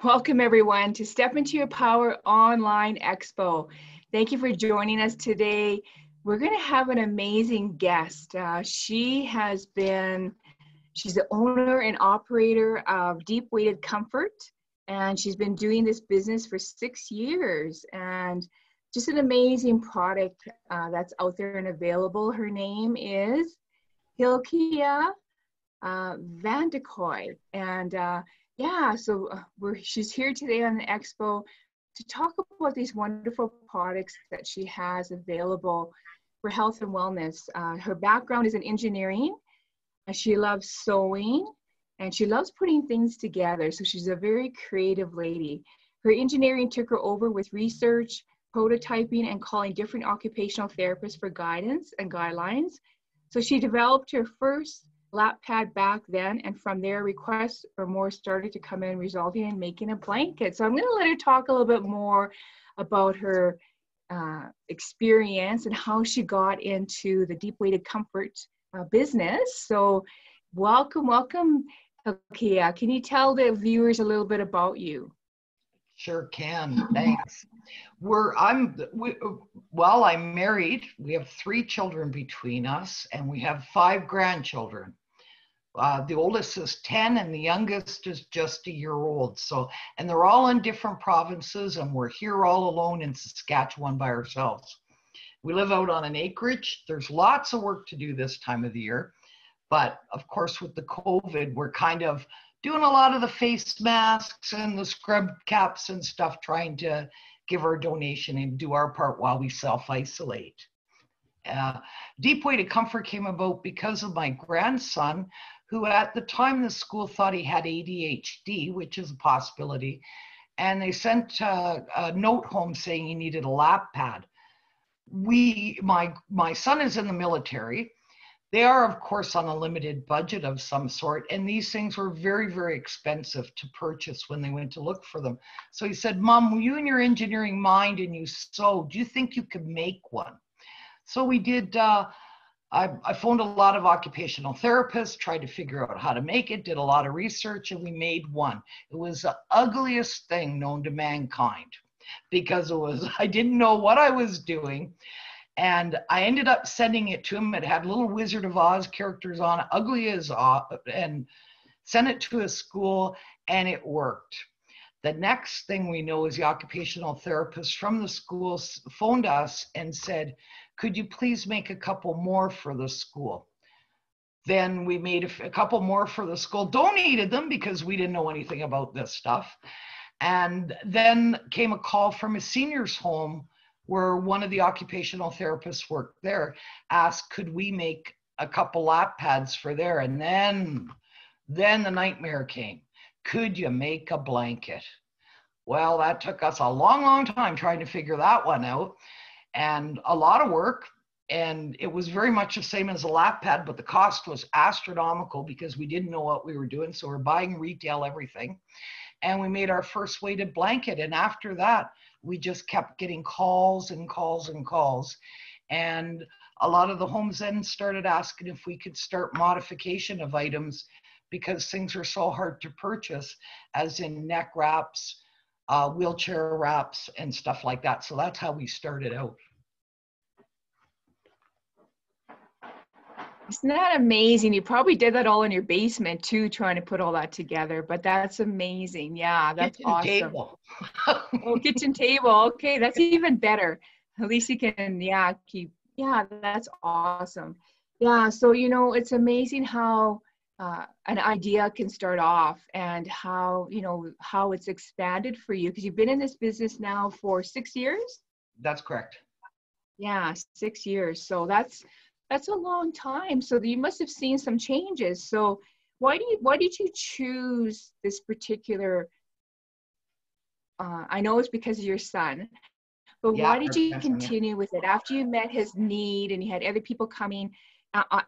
Welcome everyone to Step Into Your Power Online Expo. Thank you for joining us today. We're going to have an amazing guest. She's the owner and operator of Deep-Weighted Comfort, and she's been doing this business for 6 years, and just an amazing product that's out there and available. Her name is Hylkje Vanderkooy, and she's here today on the expo to talk about these wonderful products that she has available for health and wellness. Her background is in engineering. She loves sewing and she loves putting things together. So she's a very creative lady. Her engineering took her over with research, prototyping, and calling different occupational therapists for guidance and guidelines. So she developed her first lap pad back then, and from there requests for more started to come in, resulting in making a blanket. So I'm going to let her talk a little bit more about her experience and how she got into the deep-weighted comfort business. So welcome. Hylkje, can you tell the viewers a little bit about you? Sure can. Thanks. I'm married. We have 3 children between us, and we have 5 grandchildren. The oldest is 10, and the youngest is just a year old. And they're all in different provinces, and we're here all alone in Saskatchewan by ourselves. We live out on an acreage. There's lots of work to do this time of the year, but of course, with the COVID, we're kind of doing a lot of the face masks and the scrub caps and stuff, trying to give our donation and do our part while we self-isolate. Deep-Weighted Comfort came about because of my grandson, who at the time the school thought he had ADHD, which is a possibility, and they sent a note home saying he needed a lap pad. My son is in the military. They are, of course, on a limited budget of some sort, and these things were very, very expensive to purchase when they went to look for them. So he said, "Mom, you in your engineering mind and you sew, do you think you could make one?" So we did. I phoned a lot of occupational therapists, tried to figure out how to make it, did a lot of research, and we made one. It was the ugliest thing known to mankind because I didn't know what I was doing. And I ended up sending it to him. It had little Wizard of Oz characters on it, ugly as Oz, and sent it to a school, and it worked. The next thing we know is the occupational therapist from the school phoned us and said, "Could you please make a couple more for the school?" Then we made a couple more for the school, donated them because we didn't know anything about this stuff. And then came a call from a senior's home where one of the occupational therapists worked there, asked, could we make a couple lap pads for there? And then the nightmare came. Could you make a blanket? Well, that took us a long, long time trying to figure that one out, and a lot of work. And it was very much the same as a lap pad, but the cost was astronomical because we didn't know what we were doing. So we're buying retail everything. And we made our first weighted blanket. And after that, we just kept getting calls and calls and calls. And a lot of the homes then started asking if we could start modification of items because things are so hard to purchase, as in neck wraps, wheelchair wraps, and stuff like that. So that's how we started out. Isn't that amazing? You probably did that all in your basement too, trying to put all that together, but that's amazing. Yeah, that's kitchen awesome. Table. Oh, kitchen table. Okay, that's even better. At least you can, that's awesome. Yeah, so, it's amazing how an idea can start off and how it's expanded for you, because you've been in this business now for 6 years? That's correct. Yeah, 6 years. So that's a long time. So you must have seen some changes. So why did you choose this particular, I know it's because of your son, but why did you continue with it after you met his need and you had other people coming,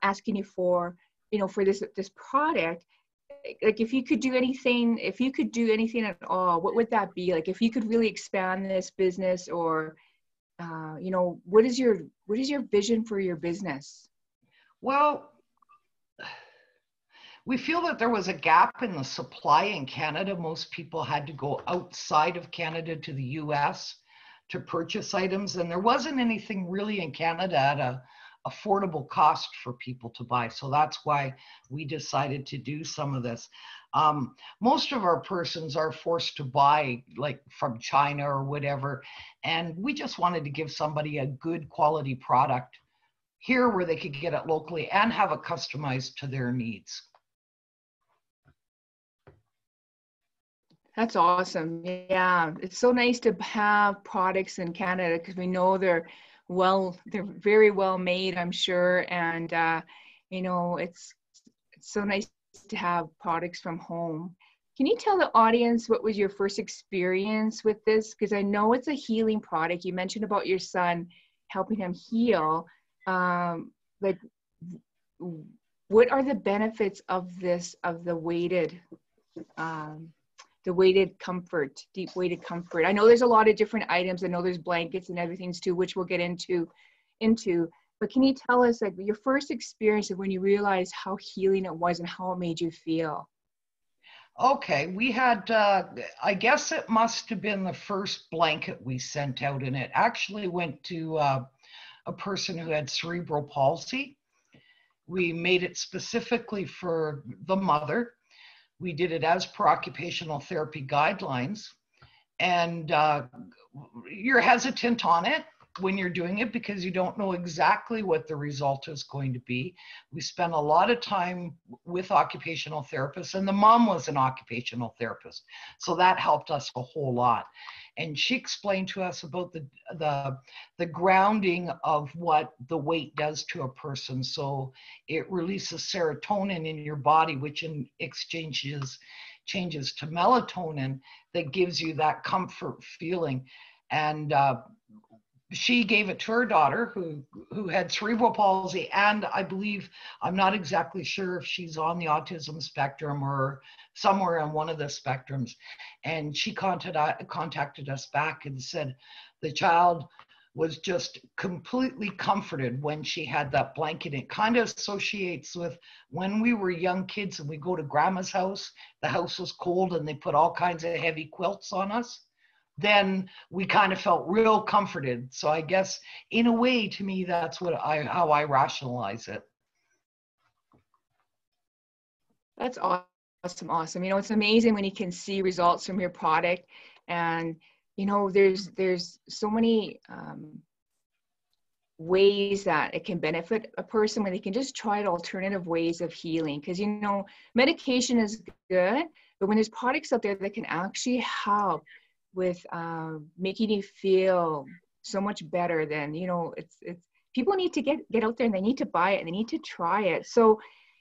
asking you for this product? Like, if you could do anything at all, what would that be? Like, if you could really expand this business, or what is your vision for your business? Well, We feel that there was a gap in the supply in Canada. Most people had to go outside of Canada to the US to purchase items, and there wasn't anything really in Canada at a affordable cost for people to buy. So that's why we decided to do some of this. Most of our persons are forced to buy like from China or whatever, and we just wanted to give somebody a good quality product here where they could get it locally and have it customized to their needs. That's awesome. Yeah, it's so nice to have products in Canada because we know they're very well made, I'm sure. And, you know, it's so nice to have products from home. Can you tell the audience what was your first experience with this? Because I know it's a healing product. You mentioned about your son helping him heal. Like, what are the benefits of this, of the weighted comfort, deep weighted comfort? I know there's a lot of different items. I know there's blankets and everything too, which we'll get into. But can you tell us like your first experience of when you realized how healing it was and how it made you feel? Okay, we had, I guess it must have been the first blanket we sent out, and it actually went to a person who had cerebral palsy. We made it specifically for the mother. We did it as per occupational therapy guidelines, and you're hesitant on it when you're doing it because you don't know exactly what the result is going to be. We spent a lot of time with occupational therapists, and the mom was an occupational therapist, so that helped us a whole lot. And she explained to us about the grounding of what the weight does to a person. So it releases serotonin in your body, which in exchanges changes to melatonin that gives you that comfort feeling. And she gave it to her daughter who had cerebral palsy, and I believe, I'm not exactly sure if she's on the autism spectrum or somewhere on one of the spectrums. And she contacted us back and said the child was just completely comforted when she had that blanket. It kind of associates with when we were young kids and we go to grandma's house, the house was cold and they put all kinds of heavy quilts on us. Then we kind of felt real comforted. So I guess in a way, to me, that's how I rationalize it. That's awesome. You know, it's amazing when you can see results from your product. And, you know, there's so many ways that it can benefit a person when they can just try alternative ways of healing. Because, you know, medication is good, but when there's products out there that can actually help with making you feel so much better, then, you know, it's people need to get out there and they need to buy it and they need to try it. So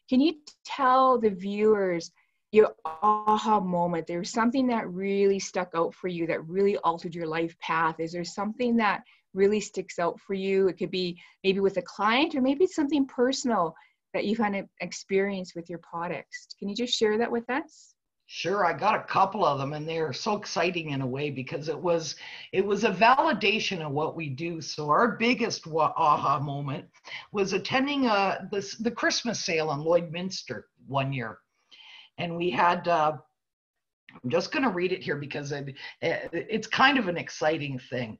can you tell the viewers your aha moment? There's something that really stuck out for you that really altered your life path. Is there something that really sticks out for you? It could be maybe with a client, or maybe it's something personal that you've had an experience with your products. Can you just share that with us? Sure, I got a couple of them, and they're so exciting in a way because it was a validation of what we do. So our biggest aha moment was attending the Christmas sale in Lloydminster one year, and we had. I'm just going to read it here because it's kind of an exciting thing.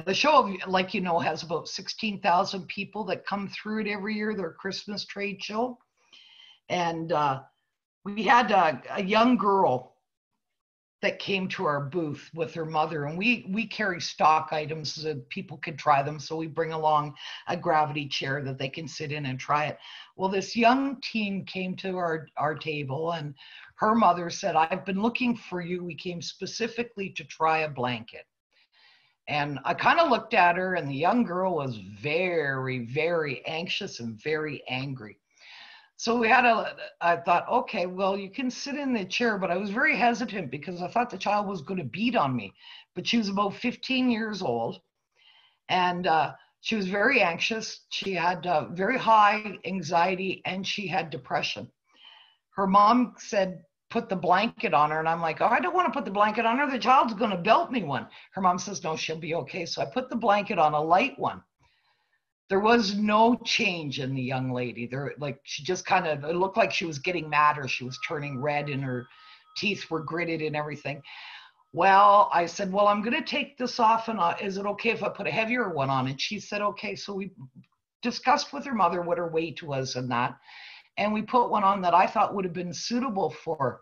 The show, like you know, has about 16,000 people that come through it every year. Their Christmas trade show, and we had a young girl that came to our booth with her mother, and we carry stock items so that people could try them. So we bring along a gravity chair that they can sit in and try it. Well, this young teen came to our table, and her mother said, "I've been looking for you. We came specifically to try a blanket." And I kind of looked at her, and the young girl was very, very anxious and very angry. So I thought, okay, well, you can sit in the chair, but I was very hesitant because I thought the child was going to beat on me. But she was about 15 years old, and she was very anxious. She had very high anxiety, and she had depression. Her mom said, put the blanket on her, and I'm like, oh, I don't want to put the blanket on her. The child's going to belt me one. Her mom says, no, she'll be okay. So I put the blanket on, a light one. There was no change in the young lady. Like she just kind of, it looked like she was getting mad, or she was turning red and her teeth were gritted and everything. Well, I said, well, I'm going to take this off, and is it okay if I put a heavier one on? And she said, okay. So we discussed with her mother what her weight was and that, and we put one on that I thought would have been suitable for her.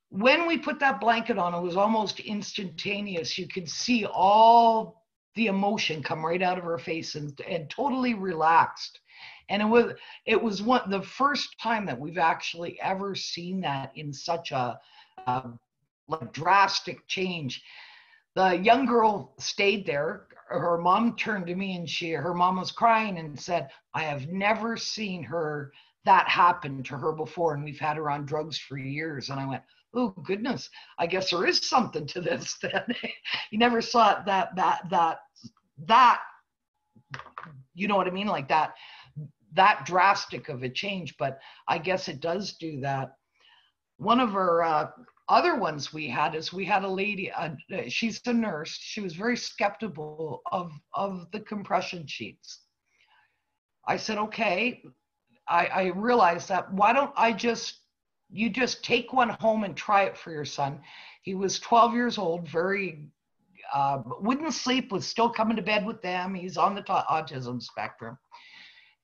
When we put that blanket on, it was almost instantaneous. You could see all the emotion come right out of her face, and totally relaxed. And it was the first time that we've actually ever seen that in such a like drastic change. The young girl stayed there. Her mom turned to me, and her mom was crying and said, I have never seen that happen to her before, and we've had her on drugs for years. And I went, oh goodness, I guess there is something to this then. You never saw it that you know what I mean, like that drastic of a change, but I guess it does do that. One of our other ones we had a lady, she's a nurse. She was very skeptical of the compression sheets. I said, okay, I realized that, why don't you just take one home and try it for your son. He was 12 years old, very, wouldn't sleep, was still coming to bed with them. He's on the autism spectrum.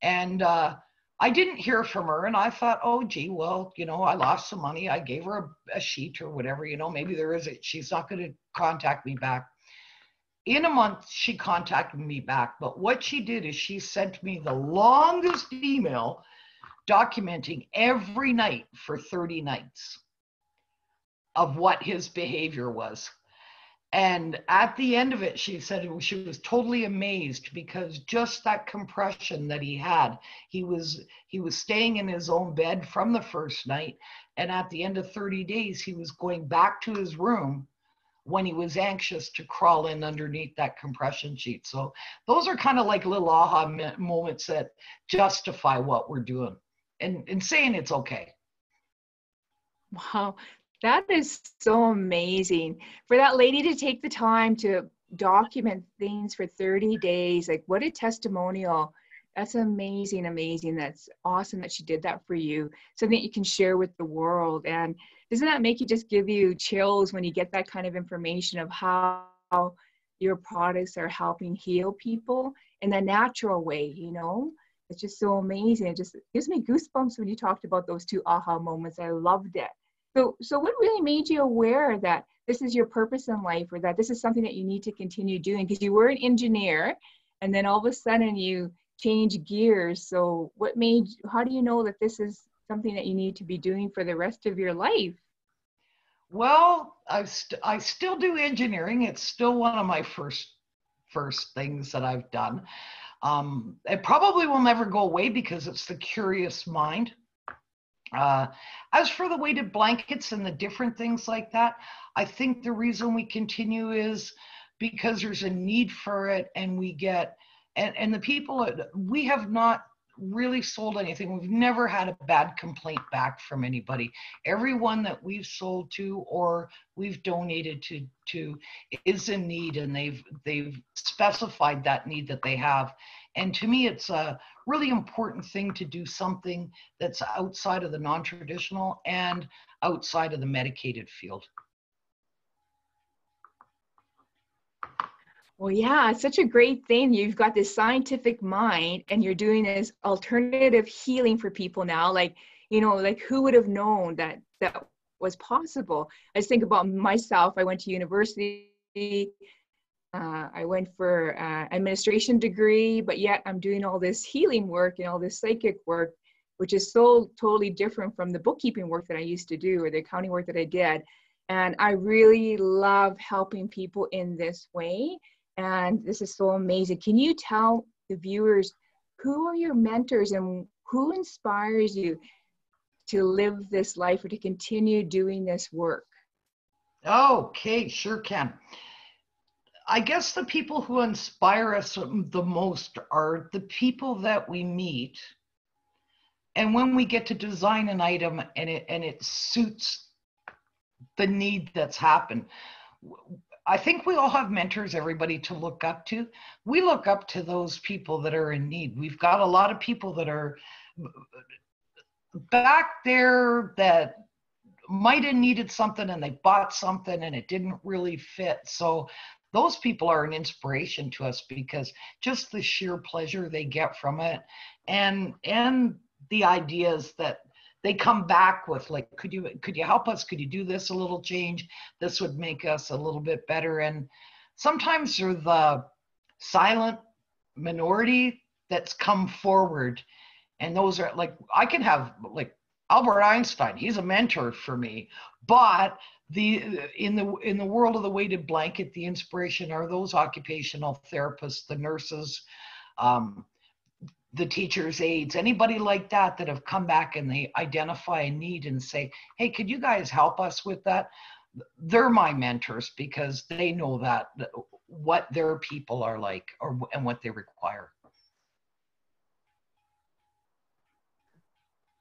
And I didn't hear from her, and I thought, oh, gee, well, I lost some money. I gave her a sheet or whatever, maybe she's not going to contact me back. In a month, she contacted me back. But what she did is she sent me the longest email documenting every night for 30 nights of what his behavior was. And at the end of it, she said she was totally amazed, because just that compression that he had, he was staying in his own bed from the first night. And at the end of 30 days, he was going back to his room when he was anxious to crawl in underneath that compression sheet. So those are kind of like little aha moments that justify what we're doing and saying it's okay. Wow. That is so amazing. For that lady to take the time to document things for 30 days, like what a testimonial. That's amazing, amazing. That's awesome that she did that for you, something that you can share with the world. And doesn't that make you just give you chills when you get that kind of information of how your products are helping heal people in a natural way, It's just so amazing. It just gives me goosebumps when you talked about those two aha moments. I loved it. So what really made you aware that this is your purpose in life, or that this is something that you need to continue doing? Because you were an engineer, and then all of a sudden you change gears. So how do you know that this is something that you need to be doing for the rest of your life? Well, I still do engineering. It's still one of my first things that I've done. It probably will never go away, because it's the curious mind. As for the weighted blankets and the different things like that, I think the reason we continue is because there's a need for it, and we get, and the people, we have not really sold anything. We've never had a bad complaint back from anybody. Everyone that we've sold to or we've donated to is in need, and they've specified that need that they have. And to me, it's a really important thing to do something that's outside of the non-traditional and outside of the medicated field. Well, yeah, it's such a great thing. You've got this scientific mind, and you're doing this alternative healing for people now. Like who would have known that was possible? I just think about myself. I went to university. I went for administration degree, but yet I'm doing all this healing work and all this psychic work, which is so totally different from the bookkeeping work that I used to do, or the accounting work that I did. And I really love helping people in this way. And this is so amazing. Can you tell the viewers, who are your mentors and who inspires you to live this life or to continue doing this work? Okay, sure can. I guess the people who inspire us the most are the people that we meet. And when we get to design an item and it suits the need that's happened, I think we all have mentors, everybody to look up to. We look up to those people that are in need. We've got a lot of people that are back there that might have needed something and they bought something and it didn't really fit. So those people are an inspiration to us because just the sheer pleasure they get from it, and the ideas that they come back with, like, could you help us? Could you do this a little change? This would make us a little bit better. And sometimes they're the silent minority that's come forward. And those are, like, I can have, like, Albert Einstein, he's a mentor for me. But in the world of the weighted blanket, the inspiration are those occupational therapists, the nurses, the teachers' aides, anybody like that have come back and they identify a need and say, hey, could you guys help us with that? They're my mentors because they know that what their people are like and what they require.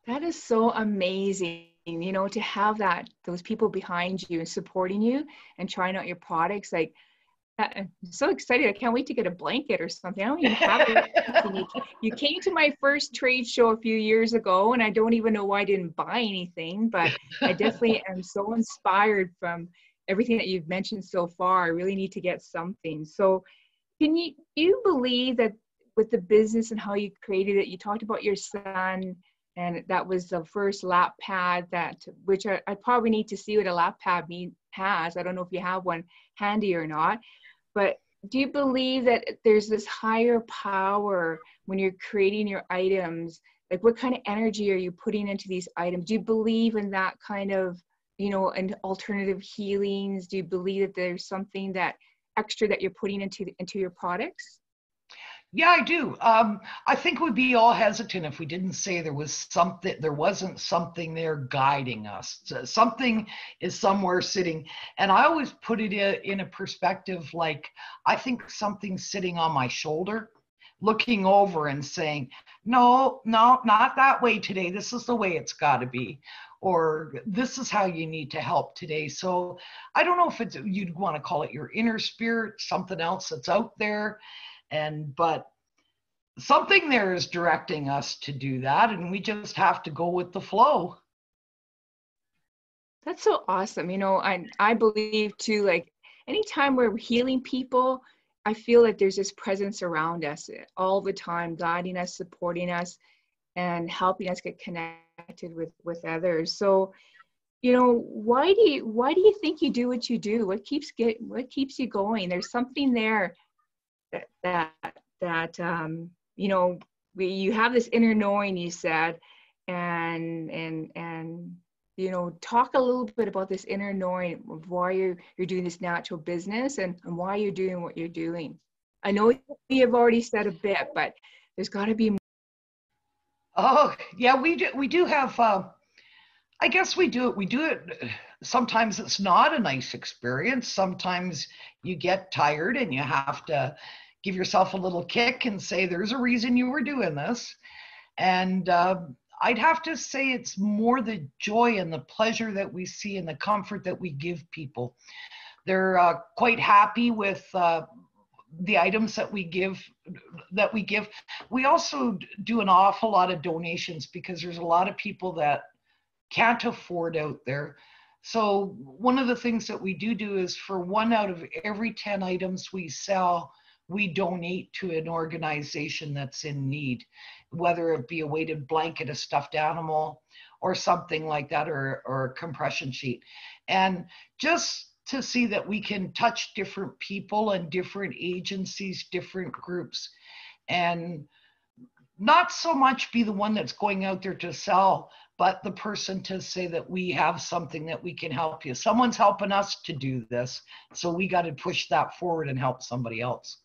That is so amazing, you know, to have those people behind you and supporting you and trying out your products. Like, I'm so excited. I can't wait to get a blanket or something. I don't even have anything. You came to my first trade show a few years ago, and I don't even know why I didn't buy anything, but I definitely am so inspired from everything that you've mentioned so far. I really need to get something. So do you believe that with the business and how you created it, you talked about your son, and that was the first lap pad which I probably need to see what a lap pad has. I don't know if you have one handy or not, but do you believe that there's this higher power when you're creating your items? Like, what kind of energy are you putting into these items? Do you believe in that kind of, you know, and alternative healings? Do you believe that there's something that extra that you're putting into your products? Yeah, I do. I think we'd be all hesitant if we didn't say there wasn't something there guiding us. So something is somewhere sitting. And I always put it in a perspective, like, I think something's sitting on my shoulder, looking over and saying, no, not that way today. This is the way it's got to be. Or this is how you need to help today. So I don't know if you'd want to call it your inner spirit, something else that's out there. But something there is directing us to do that, and we just have to go with the flow. That's so awesome. You know, I believe too, like, anytime we're healing people, I feel like there's this presence around us all the time, guiding us, supporting us, and helping us get connected with others. So, you know, why do you think you do what you do? What keeps you going? There's something there that you know, you have this inner knowing, you said, and you know, talk a little bit about this inner knowing of why you're doing this natural business and why you're doing what you're doing. I know you have already said a bit, but there's got to be more. Oh yeah, we do have I guess we do it. Sometimes it's not a nice experience. Sometimes you get tired and you have to give yourself a little kick and say, there's a reason you were doing this. And I'd have to say it's more the joy and the pleasure that we see and the comfort that we give people. They're quite happy with the items that we give. We also do an awful lot of donations because there's a lot of people that can't afford out there. So one of the things that we do is, for 1 out of every 10 items we sell, we donate to an organization that's in need, whether it be a weighted blanket, a stuffed animal, or something like that, or a compression sheet. And just to see that we can touch different people and different agencies, different groups, and not so much be the one that's going out there to sell, but the person to say that we have something that we can help you. Someone's helping us to do this, so we got to push that forward and help somebody else.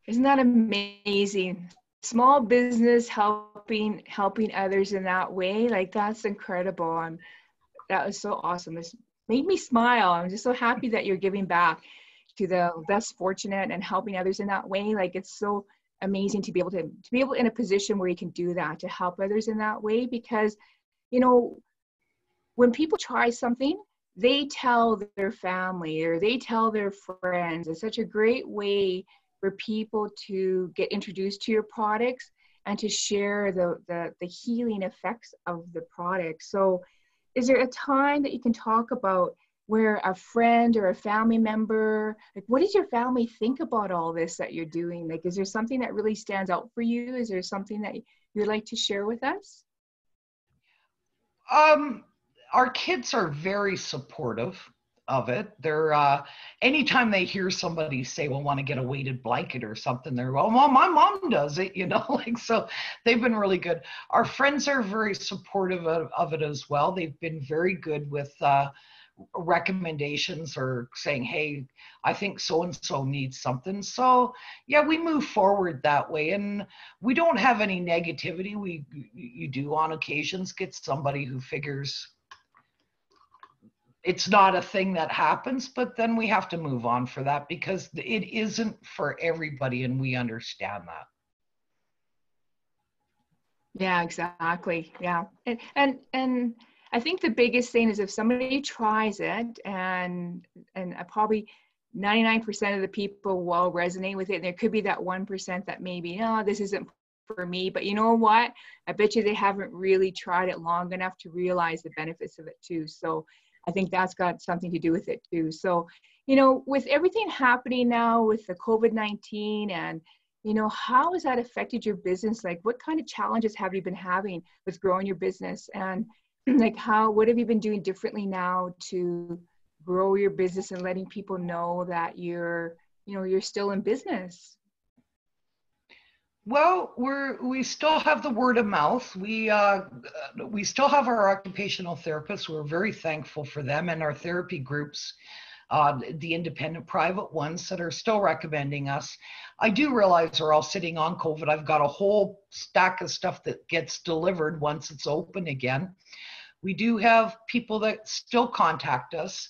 Isn't that amazing? Small business helping others in that way, like, that's incredible. That was so awesome. This made me smile. I'm just so happy that you're giving back to the less fortunate and helping others in that way. Like, it's so amazing to be able in a position where you can do that, to help others in that way. Because, you know, when people try something, they tell their family or they tell their friends. It's such a great way for people to get introduced to your products and to share the healing effects of the product. So is there a time that you can talk about where a friend or a family member, like what does your family think about all this that you're doing? Like, is there something that really stands out for you? Is there something that you'd like to share with us? Our kids are very supportive of it. They're anytime they hear somebody say, "Well, want to get a weighted blanket or something," they're, "Well, my mom does it," like, so they've been really good. Our friends are very supportive of it as well. They've been very good with recommendations or saying, "Hey, I think so and so needs something." So yeah, we move forward that way, and we don't have any negativity. You do on occasions get somebody who figures it's not a thing that happens, but then we have to move on for that because it isn't for everybody, and we understand that. Yeah, exactly. Yeah. And I think the biggest thing is if somebody tries it and probably 99% of the people will resonate with it. And there could be that 1% that maybe, no, this isn't for me. But you know what? I bet you they haven't really tried it long enough to realize the benefits of it too. So I think that's got something to do with it too. So, with everything happening now with the COVID-19 and how has that affected your business? Like, what kind of challenges have you been having with growing your business? And like, what have you been doing differently now to grow your business and letting people know that you're still in business? Well, we still have the word of mouth. We still have our occupational therapists. We're very thankful for them, and our therapy groups, the independent private ones that are still recommending us. I do realize they're all sitting on COVID. I've got a whole stack of stuff that gets delivered once it's open again. We do have people that still contact us.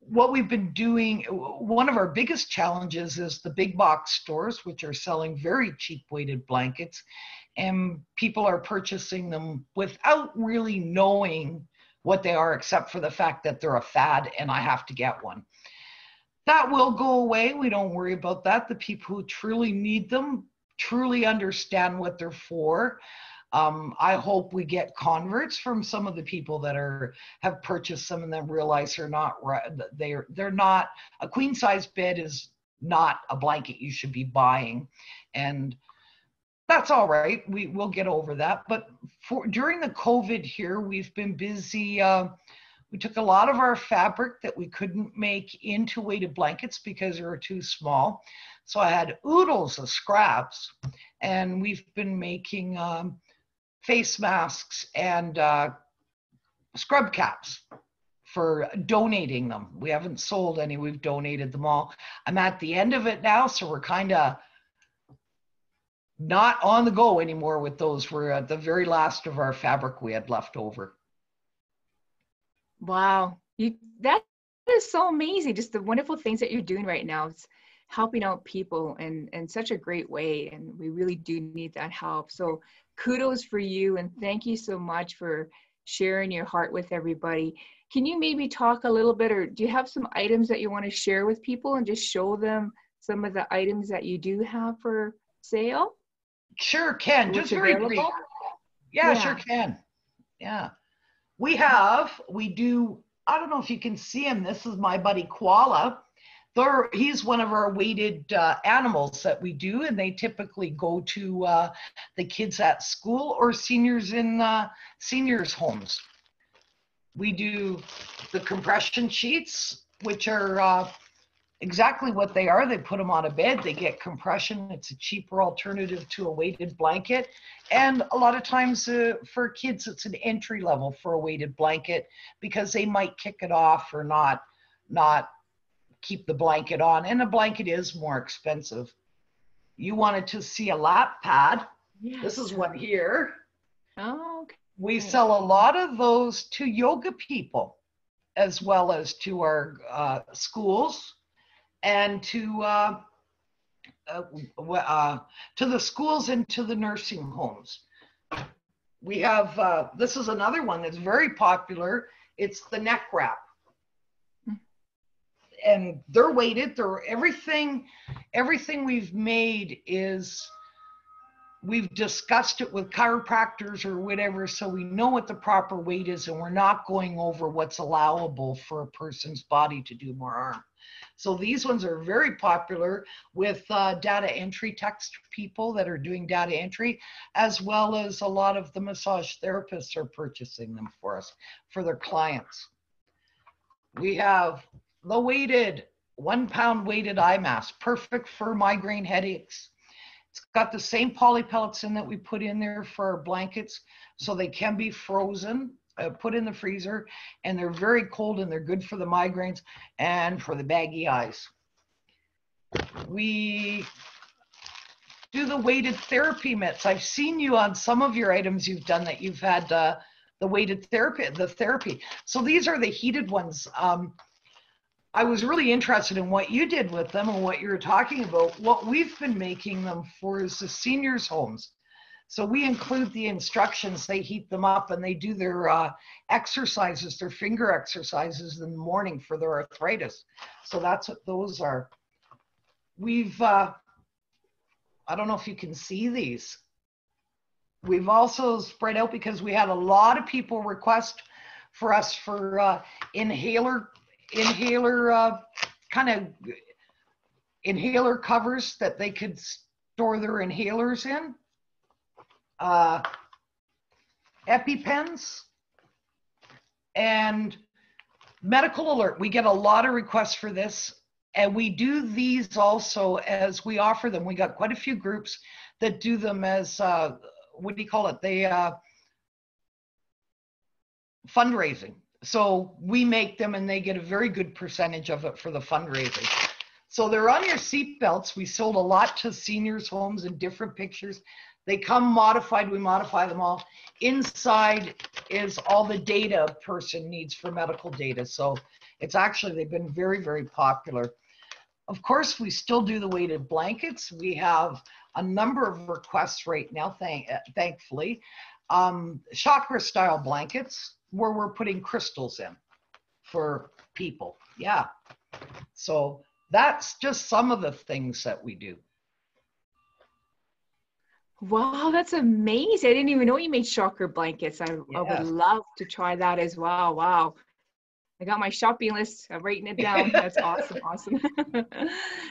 What we've been doing, one of our biggest challenges is the big box stores, which are selling very cheap weighted blankets, and people are purchasing them without really knowing what they are, except for the fact that they're a fad and I have to get one. That will go away. We don't worry about that. The people who truly need them truly understand what they're for. I hope we get converts from some of the people that have purchased them and then realize they're not a queen size bed is not a blanket you should be buying, and that's all right. We'll get over that. But during the COVID here, we've been busy. We took a lot of our fabric that we couldn't make into weighted blankets because they were too small. So I had oodles of scraps, and we've been making face masks and scrub caps for donating them. We haven't sold any, we've donated them all. I'm at the end of it now, so we're kind of not on the go anymore with those. We're at the very last of our fabric we had left over. Wow, that is so amazing. Just the wonderful things that you're doing right now. It's helping out people in such a great way, and we really do need that help. So kudos for you, and thank you so much for sharing your heart with everybody. Can you maybe talk a little bit, or do you have some items that you want to share with people and just show them some of the items that you do have for sale? Sure can. Just very brief. Yeah, sure can. Yeah. We do, I don't know if you can see him. This is my buddy Koala. He's one of our weighted animals that we do, and they typically go to the kids at school or seniors in seniors' homes. We do the compression sheets, which are exactly what they are. They put them on a bed, they get compression. It's a cheaper alternative to a weighted blanket. And a lot of times for kids, it's an entry level for a weighted blanket because they might kick it off or not keep the blanket on, and a blanket is more expensive. You wanted to see a lap pad. Yes. This is one here. Oh, okay. We sell a lot of those to yoga people as well as to our schools and to the schools and to the nursing homes. We have, this is another one that's very popular. It's the neck wrap. and they're weighted. They're everything we've made is, we've discussed it with chiropractors or whatever, so we know what the proper weight is, and we're not going over what's allowable for a person's body to do more harm. So these ones are very popular with data entry text people that are doing data entry, as well as a lot of the massage therapists are purchasing them for us, for their clients. We have the weighted, 1 pound weighted eye mask, perfect for migraine headaches. It's got the same poly pellets in that we put in there for our blankets, so they can be frozen, put in the freezer, and they're very cold, and they're good for the migraines and for the baggy eyes. We do the weighted therapy mitts. I've seen you on some of your items you've done that you've had the weighted therapy. So these are the heated ones. I was really interested in what you did with them and what you were talking about. What we've been making them for is the seniors' homes. So we include the instructions. They heat them up and they do their exercises, their finger exercises in the morning for their arthritis. So that's what those are. We've, I don't know if you can see these. We've also spread out because we had a lot of people request for us for inhaler covers that they could store their inhalers in, EpiPens, and medical alert. We get a lot of requests for this, and we do these also as we offer them. We got quite a few groups that do them as what do you call it? They fundraising. So we make them and they get a very good percentage of it for the fundraising. So they're on your seat belts. We sold a lot to seniors' homes in different pictures. They come modified, we modify them all. Inside is all the data a person needs for medical data. So it's actually, they've been very, very popular. Of course, we still do the weighted blankets. We have a number of requests right now, thankfully. Chakra style blankets where we're putting crystals in for people. Yeah. So that's just some of the things that we do. Wow, that's amazing. I didn't even know you made chakra blankets. I would love to try that as well. Wow. I got my shopping list. I'm writing it down. That's awesome. Awesome.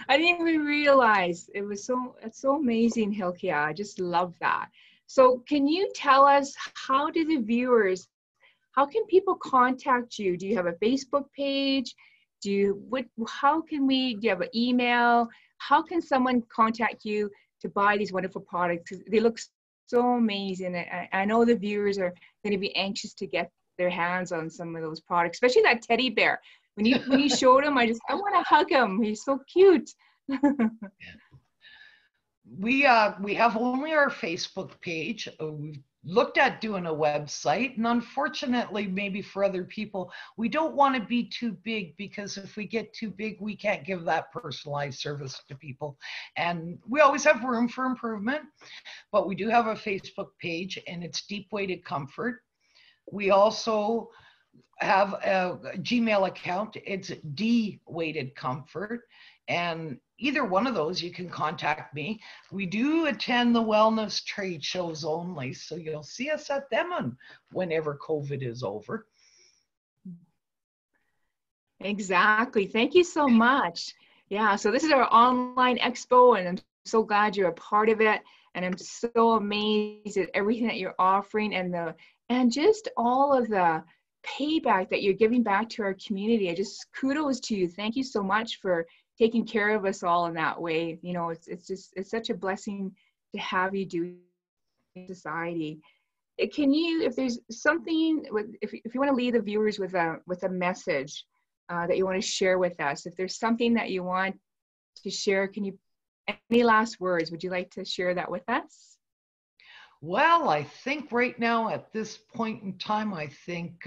I didn't even realize it was it's so amazing, Hylkje. I just love that. So can you tell us, how do the viewers, how can people contact you? Do you have a Facebook page? Do you have an email? How can someone contact you to buy these wonderful products? They look so amazing. I know the viewers are going to be anxious to get their hands on some of those products, especially that teddy bear. When you showed him, I want to hug him. He's so cute. We have only our Facebook page. We've looked at doing a website, and unfortunately, maybe for other people, we don't want to be too big, because if we get too big, we can't give that personalized service to people. And we always have room for improvement, but we do have a Facebook page, and it's Deep Weighted Comfort. We also have a Gmail account. It's dweightedcomfort, and either one of those, you can contact me. We do attend the wellness trade shows only, so you'll see us at them whenever COVID is over. Exactly. Thank you so much. Yeah, so this is our online expo, and I'm so glad you're a part of it. And I'm so amazed at everything that you're offering, and just all of the payback that you're giving back to our community. I just kudos to you. Thank you so much for taking care of us all in that way. You know, it's such a blessing to have you do in society. Can you, if there's something, if you want to leave the viewers with a message that you want to share with us, if there's something that you want to share, any last words? Would you like to share that with us? Well, I think right now at this point in time, I think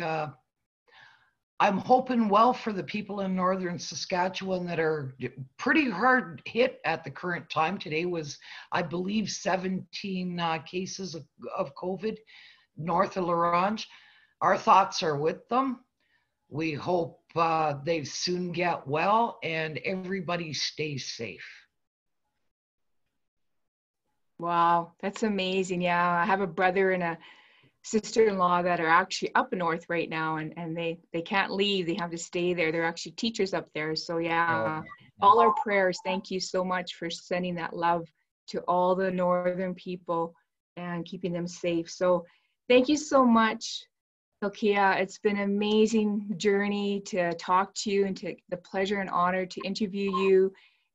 I'm hoping well for the people in northern Saskatchewan that are pretty hard hit at the current time. Today was, I believe, 17 cases of COVID north of L'Orange. Our thoughts are with them. We hope they soon get well and everybody stays safe. Wow, that's amazing. Yeah, I have a brother and a sister-in-law that are actually up north right now, and they can't leave. They have to stay there. They're actually teachers up there. So yeah, all our prayers. Thank you so much for sending that love to all the northern people and keeping them safe. So thank you so much, Hylkje. It's been an amazing journey to talk to you, and to the pleasure and honor to interview you.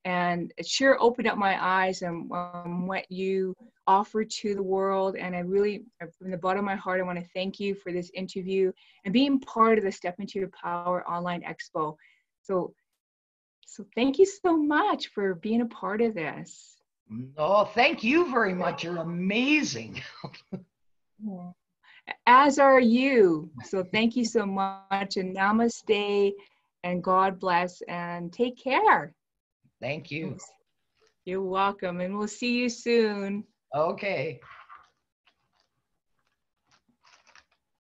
And it sure opened up my eyes on what you offer to the world. And I really, from the bottom of my heart, I want to thank you for this interview and being part of the Step Into Your Power Online Expo. So thank you so much for being a part of this. Oh, thank you very much. You're amazing. As are you. So thank you so much, and namaste, and God bless, and take care. Thank you. You're welcome, and we'll see you soon. Okay.